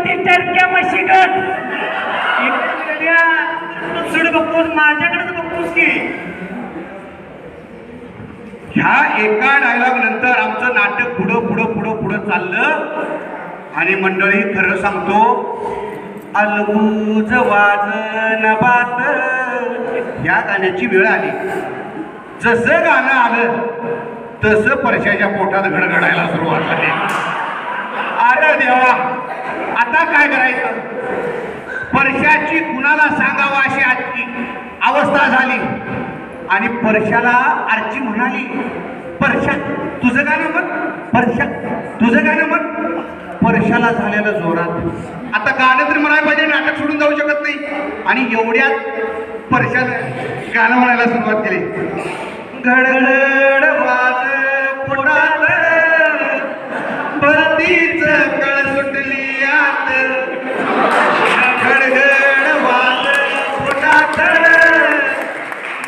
34 मशीगत सोड बघतोस माझ्याकडेच बघतोस की ह्या एका डायलॉग नंतर आमचं नाटक पुढं पुढं पुढं पुढं चाललं आणि मंडळी खरं सांगतो अलगूज वाजन बात या गाण्याची वेळ आली. जसं गाणं आलं तसं परशाच्या पोटात घडघडायला सुरुवात झाली. अरे देवा आता काय करायचं. परशाची कुणाला सांगावं अशी आजची अवस्था झाली. आणि परशाला आरची म्हणाली परशा तुझं गाणं म्हण परशा तुझं गाणं म्हण. परशाला झालेलं जोरात आता गाणं तर म्हणायला पाहिजे नाटक सोडून जाऊ शकत नाही. आणि एवढ्यात परशानं गाणं म्हणायला सुरुवात केली. घडघड वाज पोटात परतीच कळ सुटली आत. घडघड वाज पोटात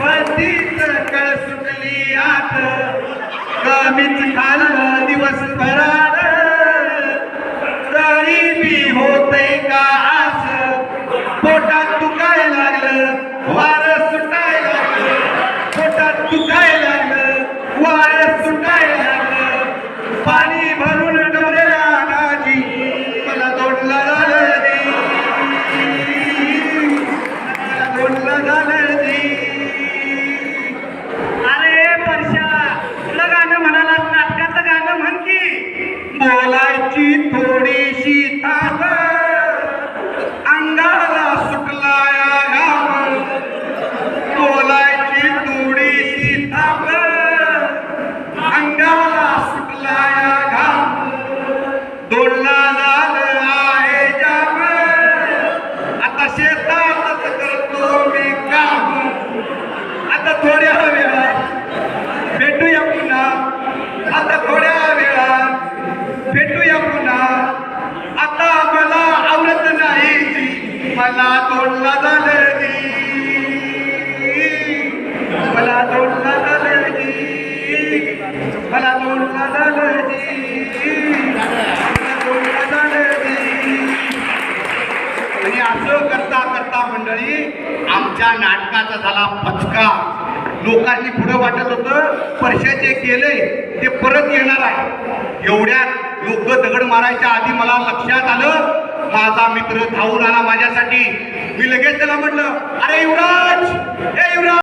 परतीच कळ सुटली आत. कमीच खाल्लं दिवसभरात तरी बी होते का आस. पोटात दुखाय लागलं वार सुटाय लागलं. पोटात दुखाय लागलं वार सुटाय लागलं. पाणी भरून डोळ्या नाजी मला दोडला झालं रे. मला दोडला झालं रे. अरे परशा तुला गाणं म्हणाला नाटकाचं गाणं म्हण की. बोलायची थोडीशी ताक अंगाला सुटलाय घाम. बोलायची थोडीशी ताक अंगाला सुटलाय घाम. दोडला झालं आहे जाम आता शेतातच करतो मी काम. आता थोड्या वेळात भेटूया पुन्हा. आता थोड्या वेळात भेटूया पुन्हा. आता मला आवडत नाही मला तोडला झालं नी. मला तोडला झालं नी. मला तोडला झालं नी. मला तोडला झालं नी. आणि असं करता करता मंडळी आमच्या नाटकाचा झाला पचका. लोकांनी पुढं वाटत होतं परशाचे केले ते परत येणार आहे. एवढ्यात लोक दगड मारायच्या आधी मला लक्षात आलं माझा मित्र धावून आला माझ्यासाठी. मी लगेच त्याला म्हटलं अरे युवराज ए युवराज.